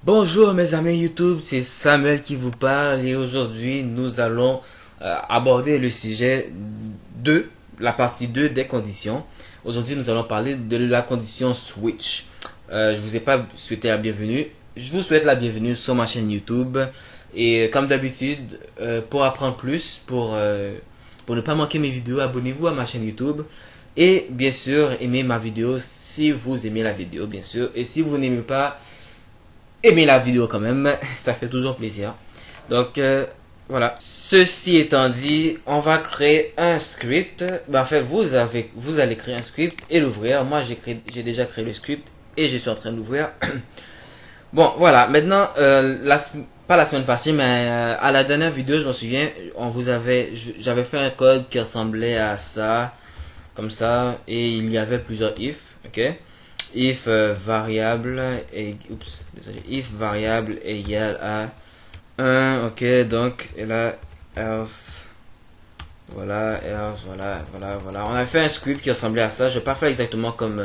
Bonjour mes amis YouTube, c'est Samuel qui vous parle et aujourd'hui nous allons aborder le sujet 2, la partie 2 des conditions. Aujourd'hui nous allons parler de la condition switch. Je vous ai pas souhaité la bienvenue, je vous souhaite la bienvenue sur ma chaîne YouTube et comme d'habitude pour apprendre plus, pour ne pas manquer mes vidéos, abonnez-vous à ma chaîne YouTube. Et bien sûr, aimez ma vidéo si vous aimez la vidéo, bien sûr. Et si vous n'aimez pas, aimez la vidéo quand même, ça fait toujours plaisir. Donc voilà. Ceci étant dit, on va créer un script. En fait, vous allez créer un script et l'ouvrir. Moi, j'ai déjà créé le script et je suis en train de l'ouvrir. Bon, voilà. Maintenant, pas la semaine passée, mais à la dernière vidéo, je me souviens, j'avais fait un code qui ressemblait à ça, comme ça, et il y avait plusieurs if, ok. If variable et oups, désolé, if variable égale à 1, ok, donc et là else, voilà. On a fait un script qui ressemblait à ça. Je vais pas faire exactement comme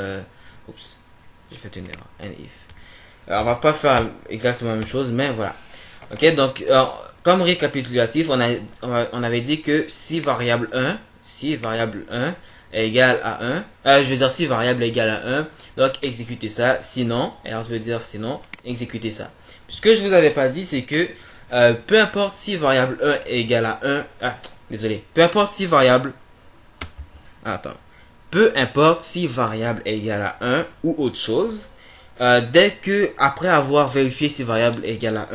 oups, j'ai fait une erreur, un if. Alors, on va pas faire exactement la même chose, mais voilà. Ok, donc comme récapitulatif, on avait dit que si variable 1 est égal à 1, je veux dire si variable est égal à 1, donc exécutez ça, sinon, alors je veux dire sinon, exécutez ça. Ce que je vous avais pas dit, c'est que peu importe si variable 1 est égal à 1, désolé, peu importe si variable, attends, peu importe si variable est égal à 1 ou autre chose, dès que, après avoir vérifié si variable est égal à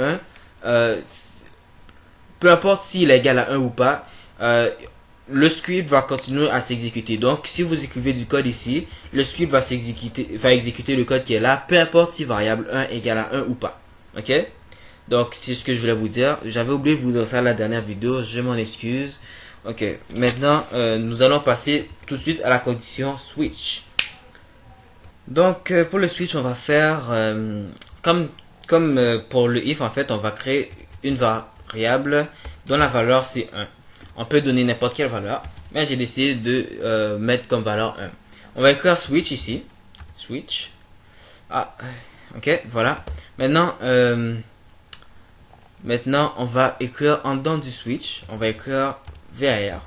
1, peu importe s'il est égal à 1 ou pas, le script va continuer à s'exécuter. Donc, si vous écrivez du code ici, le script va exécuter le code qui est là, peu importe si variable 1 est égal à 1 ou pas. Ok? Donc, c'est ce que je voulais vous dire. J'avais oublié de vous dire ça à la dernière vidéo, je m'en excuse. Ok, maintenant, nous allons passer tout de suite à la condition switch. Donc, pour le switch, on va faire, comme pour le if, en fait, on va créer une variable dont la valeur c'est 1. On peut donner n'importe quelle valeur, mais j'ai décidé de mettre comme valeur 1. On va écrire switch ici. Switch. Ah, ok, voilà. Maintenant, on va écrire en dedans du switch, on va écrire var.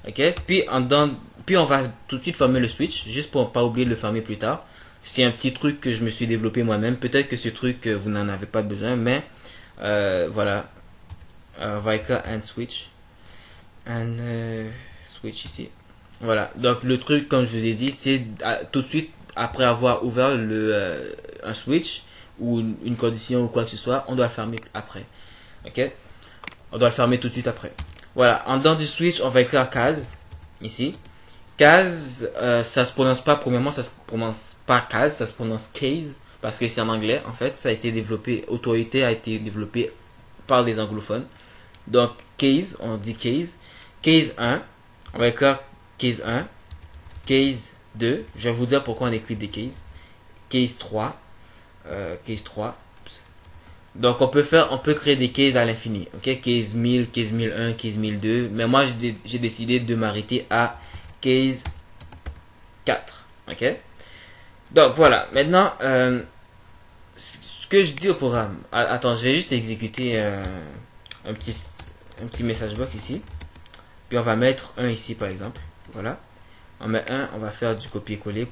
Ok, puis on va tout de suite former le switch, juste pour pas oublier de le former plus tard. C'est un petit truc que je me suis développé moi-même. Peut-être que ce truc, vous n'en avez pas besoin, mais voilà. On va écrire and switch. And switch ici. Voilà. Donc le truc, comme je vous ai dit, c'est tout de suite après avoir ouvert un switch ou une condition ou quoi que ce soit, on doit le fermer après. Ok. On doit le fermer tout de suite après. Voilà. En dedans du switch, on va écrire case ici. Case, ça se prononce pas, premièrement, ça se prononce pas case, ça se prononce case, parce que c'est en anglais, en fait, ça a été développé, autorité a été développé par les anglophones. Donc, case, on dit case. Case 1, on va écrire case 1. Case 2, je vais vous dire pourquoi on écrit des cases. Case 3, case 3. Donc, on peut créer des cases à l'infini, ok? Case 1000, case 1001, case 1002, mais moi, j'ai décidé de m'arrêter à case 4, ok. Donc voilà, maintenant ce que je dis au programme, attends, je vais juste exécuter un petit message box ici, puis on va mettre 1 ici par exemple, voilà, on met 1, on va faire du copier-coller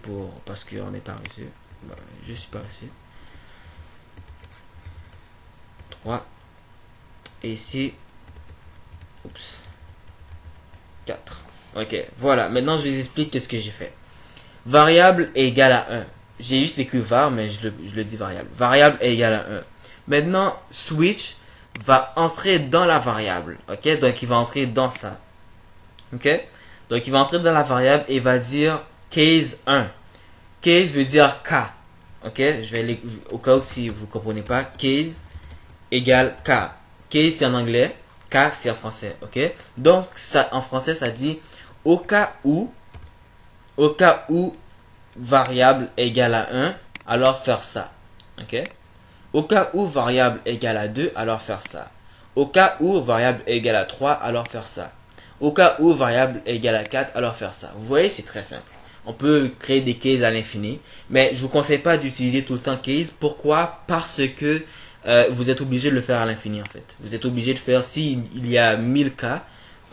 parce qu'on n'est pas reçu, je suis pas reçu, 3, et ici, oups, 4, ok, voilà, maintenant je vous explique qu'est-ce que j'ai fait. Variable est égal à 1. J'ai juste écrit var, mais je le dis variable. Variable est égal à 1. Maintenant, switch va entrer dans la variable. Ok, donc il va entrer dans ça. Ok, donc il va entrer dans la variable et il va dire case 1. Case veut dire K. Ok, je vais au cas où si vous ne comprenez pas, case égale K. Case c'est en anglais, K c'est en français. Ok, donc ça, en français ça dit au cas où variable égale à 1, alors faire ça. Ok? Au cas où variable égale à 2, alors faire ça. Au cas où variable égale à 3, alors faire ça. Au cas où variable égale à 4, alors faire ça. Vous voyez, c'est très simple. On peut créer des cases à l'infini, mais je vous conseille pas d'utiliser tout le temps case. Pourquoi? Parce que vous êtes obligé de le faire à l'infini en fait. Vous êtes obligé de faire, si il y a 1000 cas,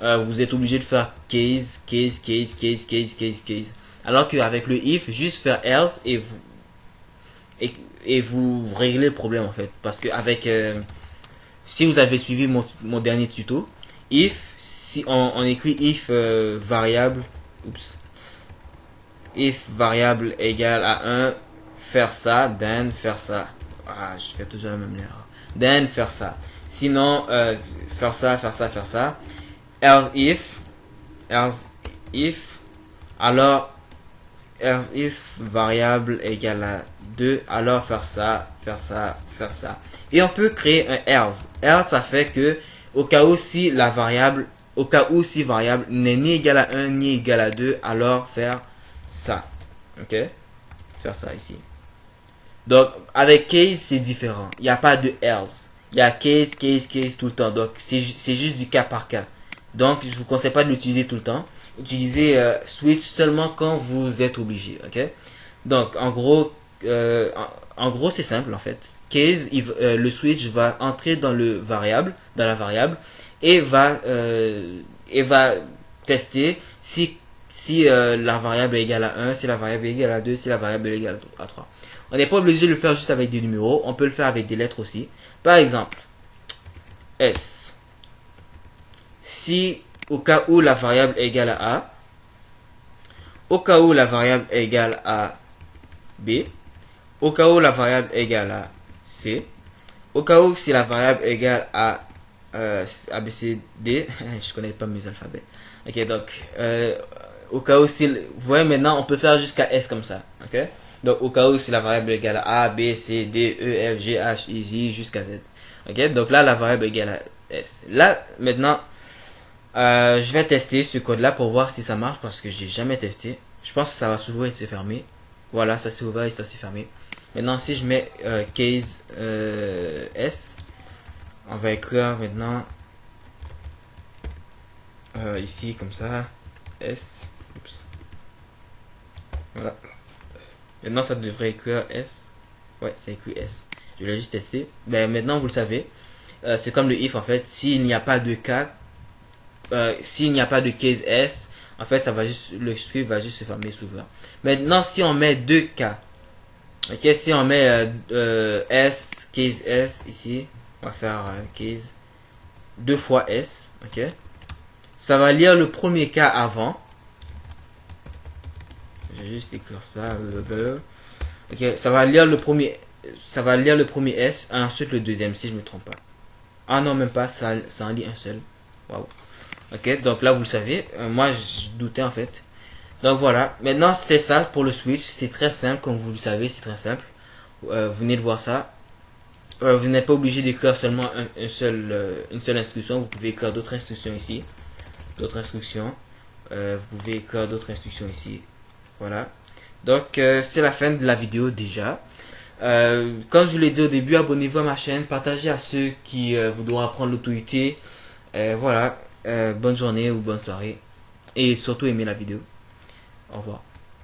vous êtes obligé de faire case, case, case, case, case, case, case. Alors qu'avec le if, juste faire else et vous réglez le problème en fait. Parce que avec, si vous avez suivi mon dernier tuto, if, si on écrit if variable, oups, if variable égale à 1, faire ça, then faire ça. Ah, je fais toujours la même erreur. Then faire ça. Sinon, faire ça, faire ça, faire ça. Else if, alors, else if variable égale à 2, alors faire ça, faire ça, faire ça. Et on peut créer un else. Else, ça fait que, au cas où si variable n'est ni égale à 1 ni égale à 2, alors faire ça. Ok? Faire ça ici. Donc, avec case, c'est différent. Il n'y a pas de else. Il y a case, case, case tout le temps. Donc, c'est juste du cas par cas. Donc, je vous conseille pas de l'utiliser tout le temps. Utilisez switch seulement quand vous êtes obligé. Ok? Donc, en gros, c'est simple en fait. Case, le switch va entrer dans la variable, et va tester si la variable est égale à 1, si la variable est égale à 2, si la variable est égale à 3. On n'est pas obligé de le faire juste avec des numéros, on peut le faire avec des lettres aussi. Par exemple, S. Si au cas où la variable est égale à A, au cas où la variable est égale à B, au cas où la variable est égale à C, au cas où si la variable est égale à A, B, C, D, je connais pas mes alphabets. Ok, donc, au cas où si, vous voyez maintenant, on peut faire jusqu'à S comme ça. Ok? Donc, au cas où si la variable est égale à A, B, C, D, E, F, G, H, I, J, jusqu'à Z. Ok? Donc là, la variable est égale à S. Là, maintenant, je vais tester ce code-là pour voir si ça marche parce que j'ai jamais testé. Je pense que ça va s'ouvrir et se fermer. Voilà, ça s'est ouvert et ça s'est fermé. Maintenant, si je mets case S, on va écrire maintenant ici comme ça S. Oups. Voilà. Maintenant, ça devrait écrire S. Ouais, c'est écrit S. Je l'ai juste testé. Ben, maintenant, vous le savez. C'est comme le if en fait. S'il n'y a pas de cas, s'il n'y a pas de case S, en fait, le script va juste se fermer, s'ouvrir. Maintenant, si on met deux cas, ok, si on met S, case S ici, on va faire case 2 fois S, ok, ça va lire le premier cas avant. Je vais juste écrire ça. Ok, ça va lire le premier S, et ensuite le deuxième, si je me trompe pas. Ah non, même pas, ça en lit un seul. Waouh. Ok, donc là vous le savez. Moi je doutais en fait. Donc voilà, maintenant c'était ça pour le switch. C'est très simple, comme vous le savez, c'est très simple. Vous venez de voir ça. Vous n'êtes pas obligé d'écrire seulement une seule instruction. Vous pouvez écrire d'autres instructions ici. D'autres instructions. Vous pouvez écrire d'autres instructions ici. Voilà. Donc c'est la fin de la vidéo déjà. Comme je vous l'ai dit au début, abonnez-vous à ma chaîne, partagez à ceux qui voudront apprendre l'autorité. Voilà. Bonne journée ou bonne soirée. Et surtout aimez la vidéo. Au revoir.